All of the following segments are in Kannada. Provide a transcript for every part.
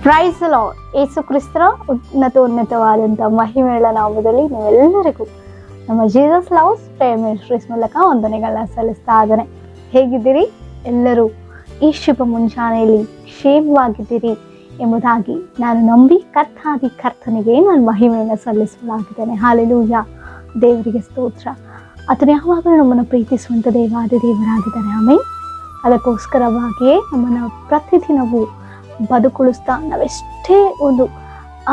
Price the lord. ಯೇಸು ಕ್ರಿಸ್ತರ ಉನ್ನತವಾದಂಥ ಮಹಿಮೆಗಳ ನಾಮದಲ್ಲಿ ನೀವೆಲ್ಲರಿಗೂ ನಮ್ಮ ಜೀಸಸ್ ಲವ್ಸ್ ಪ್ರೇಯರ್ ಮಿನಿಸ್ಟ್ರೀಸ್ ಮೂಲಕ ವಂದನೆಗಳನ್ನ ಸಲ್ಲಿಸ್ತಾ ಇದ್ದೇನೆ. ಹೇಗಿದ್ದೀರಿ? ಎಲ್ಲರೂ ಈ ಶುಭ ಮುಂಜಾನೆಯಲ್ಲಿ ಕ್ಷೇಮವಾಗಿದ್ದೀರಿ ಎಂಬುದಾಗಿ ನಾನು ನಂಬಿ ಕರ್ತನಿಗೆ ನಾನು ಮಹಿಮೆಯನ್ನು ಸಲ್ಲಿಸಲಾಗಿದ್ದೇನೆ. ಹಾಲೆಲೂಯಾ, ದೇವರಿಗೆ ಸ್ತೋತ್ರ. ಆತನು ಯಾವಾಗಲೂ ನಮ್ಮನ್ನು ಪ್ರೀತಿಸುವಂಥ ದೇವರಾಗಿದ್ದಾನೆ. ಆಮೇಲೆ ಅದಕ್ಕೋಸ್ಕರವಾಗಿಯೇ ನಮ್ಮನ್ನು ಪ್ರತಿದಿನವೂ ಬದುಕುಳಿಸ್ತಾ ನಾವೆಷ್ಟೇ ಒಂದು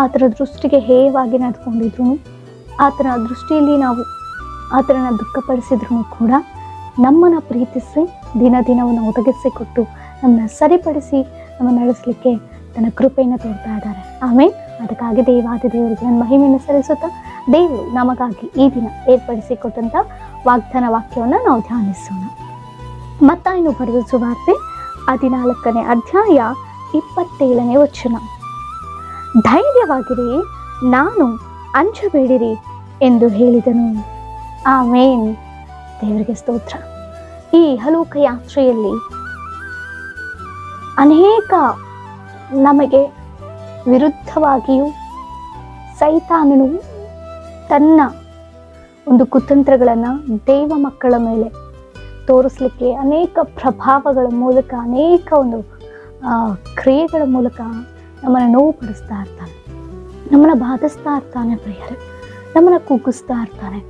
ಆತನ ದೃಷ್ಟಿಗೆ ಹೇಯವಾಗಿ ನಡೆದುಕೊಂಡಿದ್ರು, ಆತನ ದೃಷ್ಟಿಯಲ್ಲಿ ನಾವು ಆತನನ್ನು ದುಃಖಪಡಿಸಿದ್ರು ಕೂಡ ನಮ್ಮನ್ನು ಪ್ರೀತಿಸಿ ದಿನವನ್ನು ಒದಗಿಸಿಕೊಟ್ಟು ನಮ್ಮನ್ನು ಸರಿಪಡಿಸಿ ನಮ್ಮನ್ನು ನಡೆಸಲಿಕ್ಕೆ ತನ್ನ ಕೃಪೆಯನ್ನು ತೋರ್ತಾ ಇದ್ದಾರೆ. ಆಮೇಲೆ ಅದಕ್ಕಾಗಿ ದೇವರಿಗೆ ನನ್ನ ಮಹಿಮೆಯನ್ನು ಸಲ್ಲಿಸುತ್ತಾ ದೇವರು ನಮಗಾಗಿ ಈ ದಿನ ಏರ್ಪಡಿಸಿಕೊಟ್ಟಂಥ ವಾಗ್ದಾನ ವಾಕ್ಯವನ್ನು ನಾವು ಧ್ಯಾನಿಸೋಣ. ಮತ್ತಾಯನು ಬರೆದ ಸುವಾರ್ತೆ 14ನೇ ಅಧ್ಯಾಯ 27ನೇ ವಚನ. ಧೈರ್ಯವಾಗಿರಿ, ನಾನು ಅಂಜಬೇಡಿರಿ ಎಂದು ಹೇಳಿದನು. ಆಮೇನ್. ದೇವರಿಗೆ ಸ್ತೋತ್ರ. ಈ ಇಹಲೋಕ ಯಾತ್ರೆಯಲ್ಲಿ ಅನೇಕ ನಮಗೆ ವಿರುದ್ಧವಾಗಿಯೂ ಸೈತಾನನು ತನ್ನ ಒಂದು ಕುತಂತ್ರಗಳನ್ನು ದೇವ ಮಕ್ಕಳ ಮೇಲೆ ತೋರಿಸ್ಲಿಕ್ಕೆ ಅನೇಕ ಪ್ರಭಾವಗಳ ಮೂಲಕ, ಅನೇಕ ಒಂದು ಕ್ರಿಯೆಗಳ ಮೂಲಕ ನಮ್ಮನ್ನು ನೋವುಪಡಿಸ್ತಾ ಇರ್ತಾನೆ, ನಮ್ಮನ್ನು ಬಾಧಿಸ್ತಾ ಇರ್ತಾನೆ. ಪ್ರಿಯರೇ, ನಮ್ಮನ್ನು ಕುಗ್ಗಿಸ್ತಾ ಇರ್ತಾನೆ.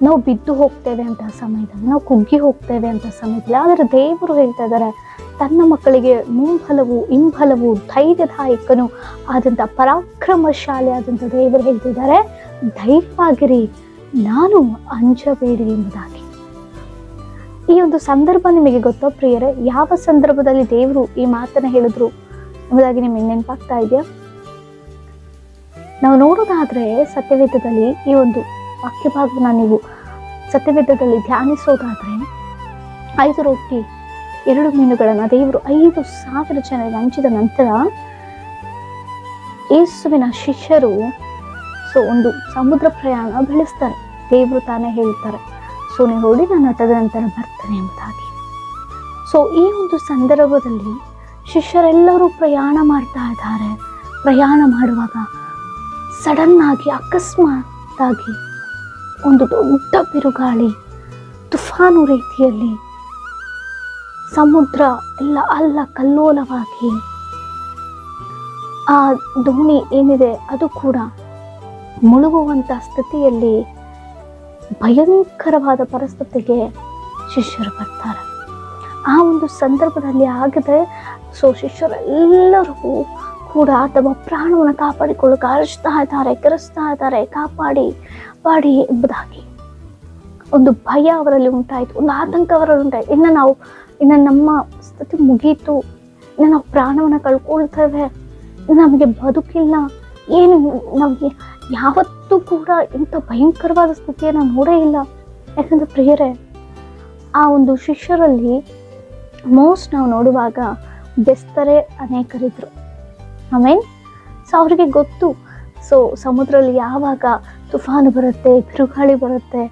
ನಾವು ಬಿದ್ದು ಹೋಗ್ತೇವೆ ಅಂತ ಸಮಯದಲ್ಲಿ, ನಾವು ಕುಗ್ಗಿ ಹೋಗ್ತೇವೆ ಅಂತ ಸಮಯದಲ್ಲಿ, ಆದರೆ ದೇವರು ಹೇಳ್ತಾ ಇದ್ದಾರೆ, ತನ್ನ ಮಕ್ಕಳಿಗೆ ಮುಂಬಲವು ಹಿಂಬಲವು ಧೈರ್ಯದಾಯಕನು ಆದಂಥ ಪರಾಕ್ರಮಶಾಲಿ ಆದಂಥ ದೇವರು ಹೇಳ್ತಿದ್ದಾರೆ, ಧೈರ್ಯವಾಗಿರಿ, ನಾನು ಅಂಜಬೇಡಿ ಎಂಬುದಾಗಿ. ಈ ಒಂದು ಸಂದರ್ಭ ನಿಮಗೆ ಗೊತ್ತೋ ಪ್ರಿಯರೇ? ಯಾವ ಸಂದರ್ಭದಲ್ಲಿ ದೇವರು ಈ ಮಾತನ್ನು ಹೇಳಿದ್ರು ಎಂಬುದಾಗಿ ನಿಮಗೆ ನೆನಪಾಗ್ತಾ ಇದೆಯಾ? ನಾವು ನೋಡೋದಾದ್ರೆ ಸತ್ಯವೇದದಲ್ಲಿ ಈ ಒಂದು ವಾಕ್ಯ ಭಾಗವನ್ನು ನೀವು ಸತ್ಯವೇದದಲ್ಲಿ ಧ್ಯಾನಿಸೋದಾದ್ರೆ 5 ರೊಟ್ಟಿ 2 ಮೀನುಗಳನ್ನು ದೇವರು 5,000 ಜನರಿಗೆ ಹಂಚಿದ ನಂತರ ಯೇಸುವಿನ ಶಿಷ್ಯರು ಒಂದು ಸಮುದ್ರ ಪ್ರಯಾಣ ಬೆಳೆಸ್ತಾರೆ. ದೇವರು ತಾನೇ ಹೇಳ್ತಾರೆ, ನೀವು ನೋಡಿ ನಾನು ತದನಂತರ ಬರ್ತೇನೆ ಎಂಬುದಾಗಿ. ಈ ಒಂದು ಸಂದರ್ಭದಲ್ಲಿ ಶಿಷ್ಯರೆಲ್ಲರೂ ಪ್ರಯಾಣ ಮಾಡ್ತಾ ಇದ್ದಾರೆ. ಪ್ರಯಾಣ ಮಾಡುವಾಗ ಸಡನ್ ಆಗಿ ಅಕಸ್ಮಾತ್ ಆಗಿ ಒಂದು ದೊಡ್ಡ ಬಿರುಗಾಳಿ, ತುಫಾನು ರೀತಿಯಲ್ಲಿ ಸಮುದ್ರ ಎಲ್ಲ ಕಲ್ಲೋಲವಾಗಿ ಆ ದೋಣಿ ಏನಿದೆ ಅದು ಕೂಡ ಮುಳುಗುವಂತ ಸ್ಥಿತಿಯಲ್ಲಿ ಭಯಂಕರವಾದ ಪರಿಸ್ಥಿತಿಗೆ ಶಿಷ್ಯರು ಬರ್ತಾರೆ. ಆ ಒಂದು ಸಂದರ್ಭದಲ್ಲಿ ಆಗಿದೆ. ಶಿಷ್ಯರೆಲ್ಲರೂ ಕೂಡ ತಮ್ಮ ಪ್ರಾಣವನ್ನು ಕಾಪಾಡಿಕೊಳ್ಳೋಕೆ ಅರಚ್ತಾ ಇದ್ದಾರೆ, ಕೆರಸ್ತಾ ಇದ್ದಾರೆ, ಕಾಪಾಡಿ ಎಂಬುದಾಗಿ ಒಂದು ಭಯ ಅವರಲ್ಲಿ ಉಂಟಾಯಿತು, ಒಂದು ಆತಂಕ ಅವರಲ್ಲಿ ಉಂಟಾಯಿತು. ಇನ್ನು ನಮ್ಮ ಸ್ಥಿತಿ ಮುಗೀತು, ಇನ್ನು ನಾವು ಪ್ರಾಣವನ್ನು ಕಳ್ಕೊಳ್ತೇವೆ, ನಮಗೆ ಬದುಕಿಲ್ಲ, ಏನು ನಮಗೆ ಯಾವತ್ತೂ ಕೂಡ ಇಂಥ ಭಯಂಕರವಾದ ಸ್ಥಿತಿಯನ್ನು ನೋಡೇ ಇಲ್ಲ. ಯಾಕಂದ್ರೆ ಪ್ರಿಯರೇ, ಆ ಒಂದು ಶಿಷ್ಯರಲ್ಲಿ ನಾವು ನೋಡುವಾಗ ಬೆಸ್ತರೇ ಅನೇಕರಿದ್ರು. ಆಮೇಲೆ ಅವ್ರಿಗೆ ಗೊತ್ತು ಸಮುದ್ರದಲ್ಲಿ ಯಾವಾಗ ತುಫಾನು ಬರುತ್ತೆ, ಬಿರುಗಾಳಿ ಬರುತ್ತೆ,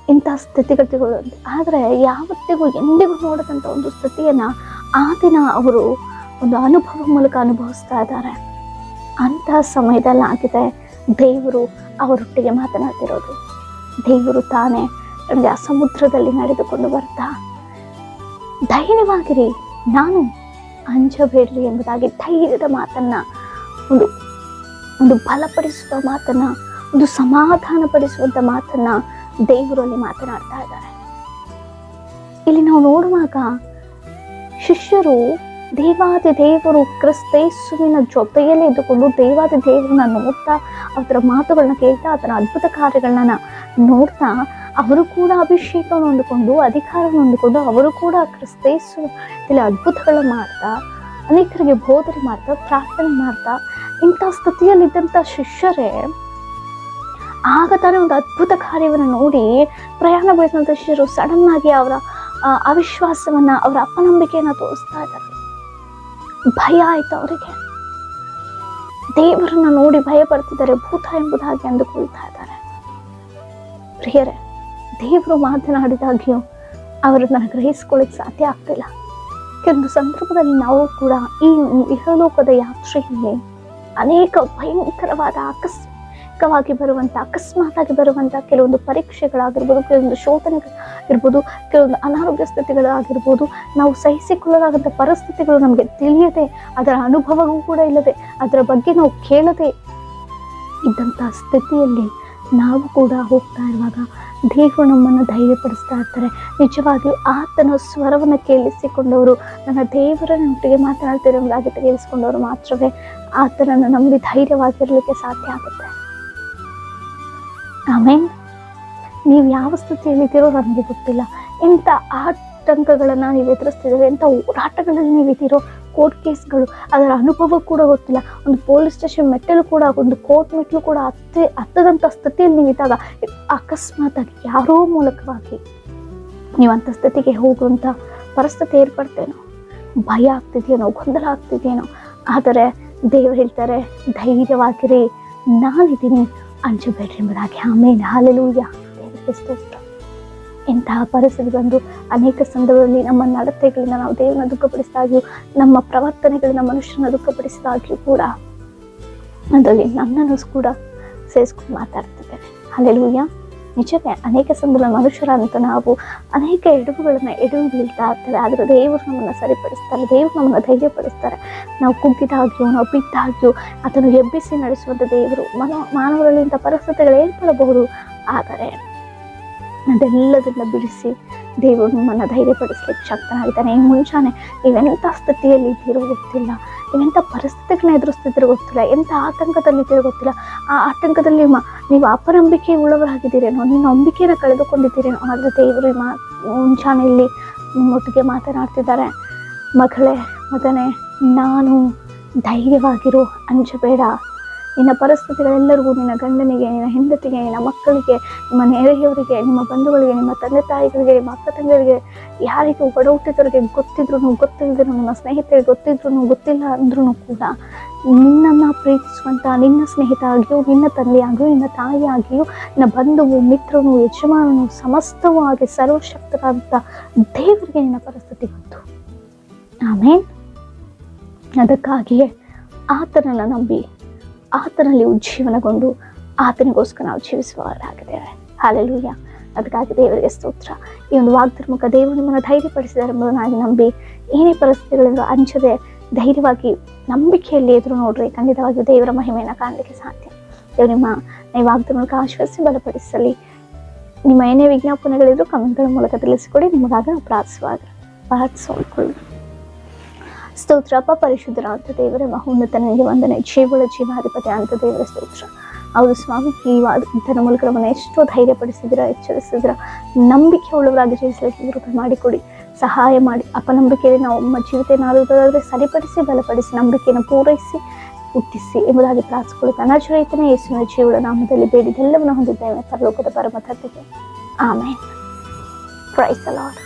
ಇಂಥ ಸ್ಥಿತಿಗತಿಗಳು. ಆದರೆ ಯಾವತ್ತಿಗೂ ಎಂದಿಗೂ ನೋಡದಂಥ ಒಂದು ಸ್ಥಿತಿಯನ್ನು ಆ ದಿನ ಅವರು ಒಂದು ಅನುಭವ ಮೂಲಕ ಅನುಭವಿಸ್ತಾ ಇದ್ದಾರೆ. ಅಂತಹ ಸಮಯದಲ್ಲಿ ಆಗಿದೆ ದೇವರು ಅವರೊಟ್ಟಿಗೆ ಮಾತನಾಡ್ತಿರೋದು. ದೇವರು ತಾನೇ ನನಗೆ ಆ ಸಮುದ್ರದಲ್ಲಿ ನಡೆದುಕೊಂಡು ಬರ್ತಾ, ಧೈರ್ಯವಾಗಿರಿ, ನಾನು ಅಂಜಬೇಡ್ರಿ ಎಂಬುದಾಗಿ ಧೈರ್ಯದ ಮಾತನ್ನ, ಒಂದು ಬಲಪಡಿಸುವ ಮಾತನ್ನ, ಒಂದು ಸಮಾಧಾನ ಪಡಿಸುವಂತ ಮಾತನ್ನ ದೇವರಲ್ಲಿ ಮಾತನಾಡ್ತಾ ಇದ್ದಾರೆ. ಇಲ್ಲಿ ನಾವು ನೋಡುವಾಗ ಶಿಷ್ಯರು ದೇವಾದಿ ದೇವರು ಕ್ರಿಸ್ತೇಸುವಿನ ಜೊತೆಯಲ್ಲೇ ಇದ್ದುಕೊಂಡು ದೇವಾದಿ ದೇವರನ್ನ ನೋಡ್ತಾ, ಅದರ ಮಾತುಗಳನ್ನ ಕೇಳ್ತಾ, ಅದರ ಅದ್ಭುತ ಕಾರ್ಯಗಳನ್ನ ನೋಡ್ತಾ, ಅವರು ಕೂಡ ಅಭಿಷೇಕವನ್ನು ಹೊಂದಿಕೊಂಡು, ಅಧಿಕಾರವನ್ನು ಹೊಂದಿಕೊಂಡು, ಅವರು ಕೂಡ ಕ್ರಿಸ್ತೇಸುವಿನಲ್ಲಿ ಅದ್ಭುತಗಳನ್ನ ಮಾಡ್ತಾ, ಅನೇಕರಿಗೆ ಬೋಧನೆ ಮಾಡ್ತಾ, ಪ್ರಾರ್ಥನೆ ಮಾಡ್ತಾ, ಇಂಥ ಸ್ಥಿತಿಯಲ್ಲಿದ್ದಂಥ ಶಿಷ್ಯರೇ ಆಗ ತಾನೇ ಒಂದು ಅದ್ಭುತ ಕಾರ್ಯವನ್ನು ನೋಡಿ ಪ್ರಯಾಣ ಬೆಳೆಸಿದಂಥ ಶಿಷ್ಯರು ಸಡನ್ ಆಗಿ ಅವರ ಅವಿಶ್ವಾಸವನ್ನ, ಅವರ ಅಪನಂಬಿಕೆಯನ್ನ ತೋರಿಸ್ತಾ ಇದ್ದಾರೆ. ಭಯ ಆಯ್ತು ಅವರಿಗೆ, ದೇವರನ್ನ ನೋಡಿ ಭಯ ಪಡ್ತಿದ್ದಾರೆ, ಭೂತ ಎಂಬುದಾಗಿ ಅಂದುಕೊಳ್ತಾ ಇದ್ದಾರೆ. ಪ್ರಿಯರೇ, ದೇವರು ಮಾತನಾಡಿದಾಗ್ಯೂ ಅವರನ್ನ ಗ್ರಹಿಸ್ಕೊಳ್ಳಿಕ್ಕೆ ಸಾಧ್ಯ ಆಗ್ತಿಲ್ಲ. ಕೆಲವೊಂದು ಸಂದರ್ಭದಲ್ಲಿ ನಾವು ಕೂಡ ಈ ಇಹಲೋಕದ ಯಾತ್ರೆಯಲ್ಲಿ ಅನೇಕ ಭಯಂಕರವಾದ ಆಕಸ್ಮಿಕವಾಗಿ ಬರುವಂಥ ಅಕಸ್ಮಾತ್ ಆಗಿ ಬರುವಂಥ ಕೆಲವೊಂದು ಪರೀಕ್ಷೆಗಳಾಗಿರ್ಬೋದು, ಕೆಲವೊಂದು ಶೋಧನೆಗಳಾಗಿರ್ಬೋದು, ಕೆಲವೊಂದು ಅನಾರೋಗ್ಯ ಸ್ಥಿತಿಗಳಾಗಿರ್ಬೋದು, ನಾವು ಸಹಿಸಿಕೊಳ್ಳಲಾಗಂಥ ಪರಿಸ್ಥಿತಿಗಳು ನಮಗೆ ತಿಳಿಯದೆ, ಅದರ ಅನುಭವವೂ ಕೂಡ ಇಲ್ಲದೆ, ಅದರ ಬಗ್ಗೆ ನಾವು ಕೇಳದೆ ಇದ್ದಂಥ ಸ್ಥಿತಿಯಲ್ಲಿ ನಾವು ಕೂಡ ಹೋಗ್ತಾ ಇರುವಾಗ ದೇವರು ನಮ್ಮನ್ನು ಧೈರ್ಯಪಡಿಸ್ತಾ ಇರ್ತಾರೆ. ನಿಜವಾಗಿಯೂ ಆತನ ಸ್ವರವನ್ನು ಕೇಳಿಸಿಕೊಂಡವರು, ನನ್ನ ದೇವರನ್ನೊಟ್ಟಿಗೆ ಮಾತನಾಡ್ತಿರೋದಾಗಿ ಕೇಳಿಸಿಕೊಂಡವರು ಮಾತ್ರವೇ ಆತನನ್ನು ನಂಬಿ ಧೈರ್ಯವಾಗಿರಲಿಕ್ಕೆ ಸಾಧ್ಯ ಆಗುತ್ತೆ. ಆಮೇಲೆ ನೀವು ಯಾವ ಸ್ಥಿತಿಯಲ್ಲಿದ್ದೀರೋ ನನಗೆ ಗೊತ್ತಿಲ್ಲ, ಎಂಥ ಆತಂಕಗಳನ್ನು ನೀವು ಎದುರಿಸ್ತಿದ್ದೀರೋ, ಎಂಥ ಹೋರಾಟಗಳಲ್ಲಿ ನೀವಿದ್ದೀರೋ, ಕೋರ್ಟ್ ಕೇಸ್ಗಳು, ಅದರ ಅನುಭವ ಕೂಡ ಗೊತ್ತಿಲ್ಲ, ಒಂದು ಪೊಲೀಸ್ ಸ್ಟೇಷನ್ ಮೆಟ್ಟಲು ಕೂಡ, ಒಂದು ಕೋರ್ಟ್ ಮೆಟ್ಟಲು ಕೂಡ ಹತ್ತದಂಥ ಸ್ಥಿತಿಯಲ್ಲಿ ನೀವಿದ್ದಾಗ ಅಕಸ್ಮಾತಾಗಿ ಯಾರೋ ಮೂಲಕವಾಗಿ ನೀವು ಅಂಥ ಸ್ಥಿತಿಗೆ ಹೋಗುವಂಥ ಪರಿಸ್ಥಿತಿ ಏರ್ಪಡ್ತೇನೋ, ಭಯ ಆಗ್ತಿದೆಯೇನೋ, ಗೊಂದಲ ಆಗ್ತಿದೆಯೇನೋ, ಆದರೆ ದೇವರು ಹೇಳ್ತಾರೆ ಧೈರ್ಯವಾಗಿರಿ, ನಾನಿದ್ದೀನಿ, ಅಂಜಬೇಡ್ರಿ ಎಂಬುದಾಗಿ. ಆಮೇಲೆ ಹಾಲೆಲೂಯಾ, ದೇವರಿಗೆ ಸ್ತೋತ್ರ. ಇಂತಹ ಪರಿಸ್ಥಿತಿ ಬಂದು ಅನೇಕ ಸಂದರ್ಭದಲ್ಲಿ ನಮ್ಮ ನಡತೆಗಳಿಂದ ನಾವು ದೇವರನ್ನ ದುಃಖಪಡಿಸಿದಾಗ್ಯೂ, ನಮ್ಮ ಪ್ರವರ್ತನೆಗಳಿಂದ ಮನುಷ್ಯನ ದುಃಖಪಡಿಸಿದಾಗ್ಯೂ ಕೂಡ ಅದರಲ್ಲಿ ನನ್ನನ್ನು ಕೂಡ ಸೇರಿಸ್ಕೊಂಡು ಮಾತಾಡ್ತಿದ್ದೇನೆ. ಹಾಲೆಲೂಯಾ. ನಿಜವೇ ಅನೇಕ ಸಂದರ್ಭ ಮನುಷ್ಯರಂತ ನಾವು ಅನೇಕ ಎಡವು ಬೀಳ್ತಾ ಇರ್ತೇವೆ, ಆದರೆ ದೇವರು ನಮ್ಮನ್ನು ಸರಿಪಡಿಸ್ತಾರೆ, ದೇವರು ನಮ್ಮನ್ನು ಧೈರ್ಯಪಡಿಸ್ತಾರೆ. ನಾವು ಕುಗ್ಗಿದಾಗ್ಯೂ, ನಾವು ಬಿದ್ದಾಗ್ಯೂ ಅದನ್ನು ಎಬ್ಬಿಸಿ ನಡೆಸುವಂಥ ದೇವರು. ಮಾನವರಲ್ಲಿ ಇಂಥ ಪರಿಸ್ಥಿತಿಗಳು ಏರ್ಪಡಬಹುದು, ಆದರೆ ಅದೆಲ್ಲದನ್ನ ಬಿಡಿಸಿ ದೇವರು ನಿಮ್ಮನ್ನು ಧೈರ್ಯಪಡಿಸ್ಲಿಕ್ಕೆ ಶಕ್ತನಾಗಿದ್ದಾನೆ. ಈ ಮುಂಚಾನೆ ನೀವೆಂಥ ಸ್ಥಿತಿಯಲ್ಲಿ ಇದ್ದೀರೋ ಗೊತ್ತಿಲ್ಲ, ನೀವೆಂಥ ಪರಿಸ್ಥಿತಿಗಳನ್ನ ಎದುರಿಸ್ತಿದ್ದೀರೋ ಗೊತ್ತಿಲ್ಲ, ಎಂಥ ಆತಂಕದಲ್ಲಿದ್ದೀರೋ ಗೊತ್ತಿಲ್ಲ. ಆ ಆತಂಕದಲ್ಲಿ ನೀವು ಅಪನಂಬಿಕೆ ಉಳ್ಳವರಾಗಿದ್ದೀರೇನೋ, ನಿಮ್ಮ ನಂಬಿಕೆಯನ್ನು ಕಳೆದುಕೊಂಡಿದ್ದೀರೇನೋ, ಆದರೆ ದೇವರು ಮುಂಚಾನೆಯಲ್ಲಿ ನಿಮ್ಮೊಟ್ಟಿಗೆ ಮಾತನಾಡ್ತಿದ್ದಾರೆ. ಮಗಳೇ, ಮಗನೇ, ನಾನು ಧೈರ್ಯವಾಗಿರು, ಅಂಜಬೇಡ. ನಿನ್ನ ಪರಿಸ್ಥಿತಿಗಳೆಲ್ಲರಿಗೂ, ನಿನ್ನ ಗಂಡನಿಗೆ, ನಿನ್ನ ಹೆಂಡತಿಗೆ, ನಿನ್ನ ಮಕ್ಕಳಿಗೆ, ನಿಮ್ಮ ನೆರೆಯವರಿಗೆ, ನಿಮ್ಮ ಬಂಧುಗಳಿಗೆ, ನಿಮ್ಮ ತಂದೆ ತಾಯಿಗಳಿಗೆ, ನಿಮ್ಮ ಅಕ್ಕ ತಂಗಿಯರಿಗೆ, ಯಾರಿಗೂ ಒಡ ಹುಟ್ಟಿದವರಿಗೆ ಗೊತ್ತಿದ್ರು ಗೊತ್ತಿಲ್ಲದ್ರು, ನಿಮ್ಮ ಸ್ನೇಹಿತರಿಗೆ ಗೊತ್ತಿದ್ರು ಗೊತ್ತಿಲ್ಲ ಅಂದ್ರೂ ಕೂಡ ನಿನ್ನನ್ನು ಪ್ರೀತಿಸುವಂಥ ನಿನ್ನ ಸ್ನೇಹಿತ ಆಗಿಯೂ, ನಿನ್ನ ತಂದೆಯಾಗಿಯೂ, ನಿನ್ನ ತಾಯಿಯಾಗಿಯೂ, ನಿನ್ನ ಬಂಧುವು, ಮಿತ್ರನು, ಯಜಮಾನನು, ಸಮಸ್ತವೂ ಆಗಿ ಸರ್ವಶಕ್ತರಾದಂಥ ದೇವರಿಗೆ ನಿನ್ನ ಪರಿಸ್ಥಿತಿ ಗೊತ್ತು. ಆಮೇಲೆ ಅದಕ್ಕಾಗಿಯೇ ಆತನನ್ನು ನಂಬಿ, ಆತನಲ್ಲಿ ಉಜ್ಜೀವನಗೊಂಡು ಆತನಿಗೋಸ್ಕರ ನಾವು ಜೀವಿಸುವವರಾಗಿದ್ದೇವೆ. ಹಾಲೆಲೂಯಾ. ಅದಕ್ಕಾಗಿ ದೇವರಿಗೆ ಸ್ತೋತ್ರ. ಈ ಒಂದು ವಾಗ್ದಾನ ದೇವರು ನಿಮ್ಮನ್ನು ಧೈರ್ಯಪಡಿಸಿದ್ದಾರೆ ಎಂಬುದನ್ನಾಗಿ ನಂಬಿ, ಏನೇ ಪರಿಸ್ಥಿತಿಗಳಿಂದ ಅಂಜದೆ ಧೈರ್ಯವಾಗಿ ನಂಬಿಕೆಯಲ್ಲಿ ಎದುರು ನೋಡ್ರಿ, ಖಂಡಿತವಾಗಿಯೂ ದೇವರ ಮಹಿಮೆಯನ್ನು ಕಾಣಲಿಕ್ಕೆ ಸಾಧ್ಯ. ದೇವರು ನಿಮ್ಮ ವಾಗ್ದಾನಕ್ಕೆ ಆಶ್ವಾಸಿ ಬಲಪಡಿಸಲಿ. ನಿಮ್ಮ ಏನೇ ವಿಜ್ಞಾಪನೆಗಳಿದ್ರು ಕಮೆಂಟ್ಗಳ ಮೂಲಕ ತಿಳಿಸಿಕೊಡಿ, ನಿಮಗಾಗಿ ನಾವು ಪ್ರಾರ್ಥಿಸಿಕೊಳ್ಳಿ. ಸ್ತೋತ್ರ. ಅಪ್ಪ ಪರಿಶುದ್ಧರಾದ ದೇವರೇ, ಮಹೋನ್ನತನಿಗೆ ವಂದನೆ. ಜೀವಳ ಜೀವಾಧಿಪತಿ ಅಂತ ದೇವರ ಸ್ತೋತ್ರ. ಹೌದು ಸ್ವಾಮಿ, ಈ ವಾಗ್ದಾನ ಮೂಲಕ ನಮ್ಮನ್ನು ಎಷ್ಟೋ ಧೈರ್ಯಪಡಿಸಿದಿರ, ಎಚ್ಚರಿಸಿದಿರ. ನಂಬಿಕೆ ಉಳ್ಳವರಾಗಿ ಜೀವಿಸಲಿಕ್ಕೆ ಕೃಪೆ ಮಾಡಿಕೊಡಿ, ಸಹಾಯ ಮಾಡಿ. ಅಪನಂಬಿಕೆಯಲ್ಲಿ ನಾವು ನಮ್ಮ ಜೀವಿತ ಏನಾದರೂ ಸರಿಪಡಿಸಿ, ಬಲಪಡಿಸಿ, ನಂಬಿಕೆಯನ್ನು ಪೂರೈಸಿ, ಹುಟ್ಟಿಸಿ ಎಂಬುದಾಗಿ ಪ್ರಾರ್ಥಿಸಿಕೊಳ್ಳುತ್ತೆ. ನಜರೇತನೇ ಯೇಸುವಿನ ಜೀವಳ ನಾಮದಲ್ಲಿ ಬೇಡಿದೆಲ್ಲವನ್ನು ಹೊಂದಿದ್ದೇವೆ ಪರಲೋಕದ ಪರಮ ತಂದೆಗೆ. ಆಮೇನ್. Praise the lord.